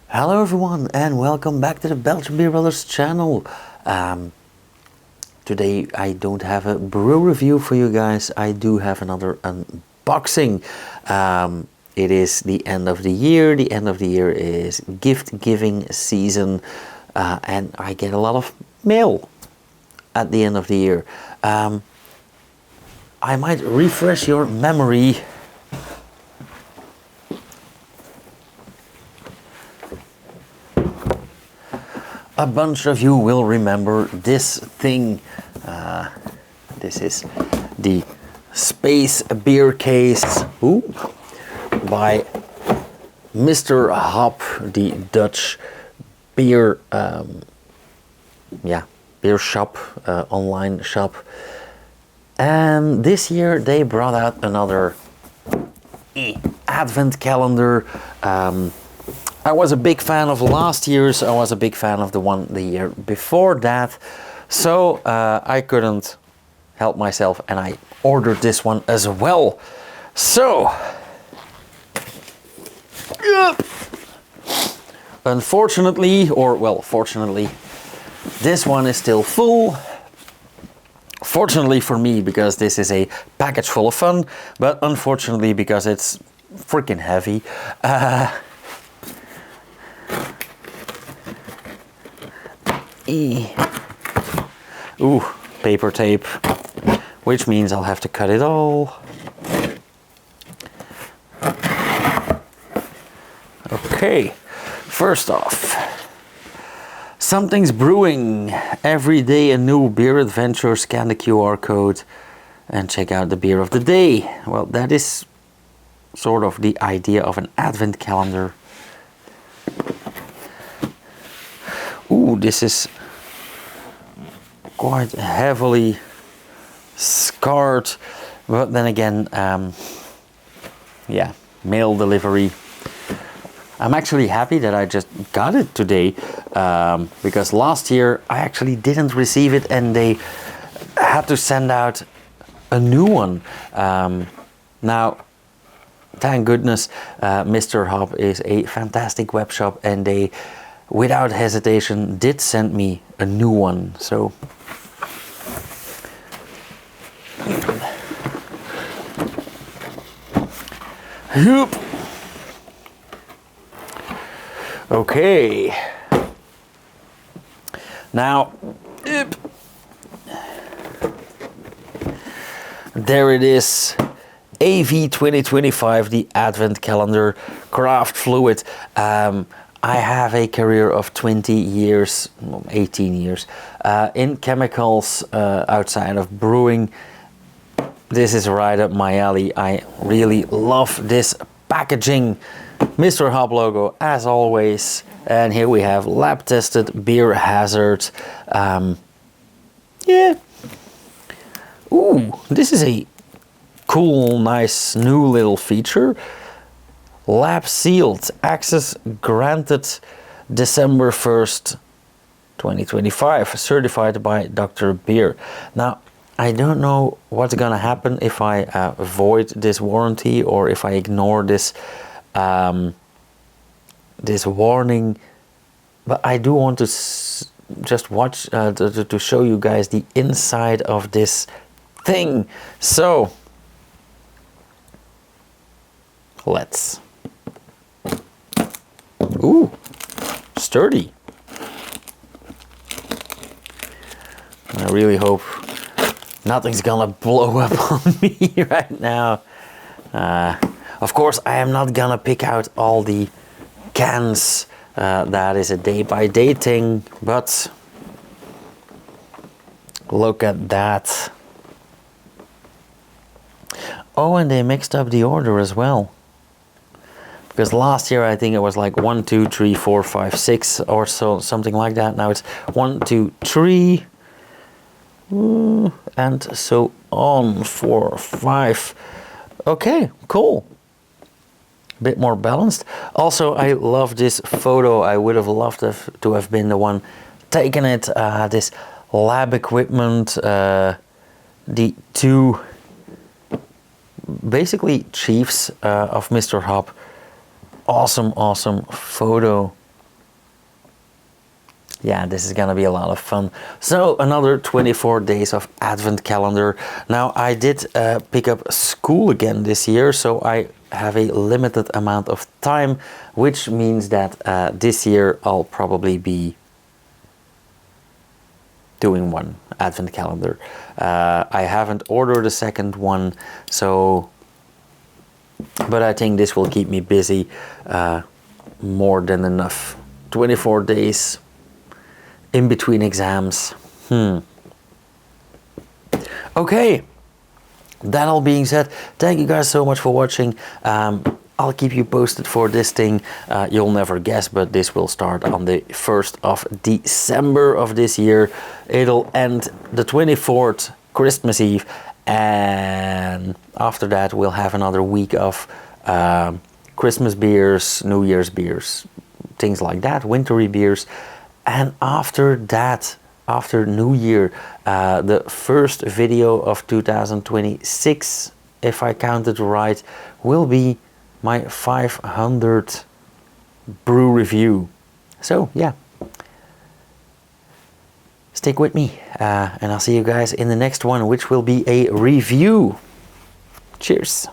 Hello everyone and welcome back to the Belgian Beer Brothers channel. Today I don't have a brew review for you guys, I do have another unboxing. It is the end of the year is gift giving season, and I get a lot of mail at the end of the year. I might refresh your memory. A bunch of you will remember this thing. This is the Space Beer Case by Mr. Hop, the Dutch beer beer shop, online shop. And this year they brought out another advent calendar. I was a big fan of last year's, I was a big fan of the year before that, so I couldn't help myself and I ordered this one as well. So, unfortunately, or well, fortunately, this one is still full. Fortunately for me, because this is a package full of fun, but unfortunately because it's freaking heavy. Ooh, paper tape, which means I'll have to cut it all. Okay, first off, something's brewing. Every day a new beer adventure. Scan the QR code and check out the beer of the day. Well, that is sort of the idea of an advent calendar. Ooh, this is quite heavily scarred, but then again, yeah, mail delivery. I'm actually happy that I just got it today, because last year I actually didn't receive it and they had to send out a new one. Now, thank goodness, Mr. Hop is a fantastic web shop and they, without hesitation, did send me a new one. So okay, now there it is, AV 2025, the Advent Calendar Craft Fluid. I have a career of 20 years, 18 years, in chemicals, outside of brewing. This is right up my alley. I really love this packaging. Mr. Hop logo, as always. And here we have lab tested beer hazard. Yeah. Ooh, this is a cool, nice new little feature. Lab sealed, access granted December 1st, 2025, certified by Dr. Beer. Now, I don't know what's gonna happen if I void this warranty or if I ignore this this warning, but I do want to just watch to show you guys the inside of this thing. So let's. Ooh, sturdy. I really hope nothing's gonna blow up on me right now. Of course, I am not gonna pick out all the cans. That is a day-by-day thing, but look at that. Oh, and they mixed up the order as well. Because last year I think it was like 1, 2, 3, 4, 5, 6 or so, something like that. Now it's 1, 2, 3, and so on, 4, 5. Okay, cool. A bit more balanced. Also, I love this photo. I would have loved to have been the one taking it. This lab equipment, the two basically chiefs of Mr. Hop. Awesome photo. yeah, this is gonna be a lot of fun. So another 24 days of advent calendar. Now I did pick up school again this year, so I have a limited amount of time, which means that this year I'll probably be doing one advent calendar. I haven't ordered a second one, so, but I think this will keep me busy more than enough. 24 days in between exams. Okay, that all being said, thank you guys so much for watching. I'll keep you posted for this thing. You'll never guess, but this will start on the 1st of December of this year. It'll end the 24th, Christmas Eve, and after that we'll have another week of Christmas beers, New Year's beers, things like that, wintry beers. And after that, after New Year, the first video of 2026, if I counted right, will be my 500th brew review. So yeah, stick with me, and I'll see you guys in the next one, which will be a review. Cheers.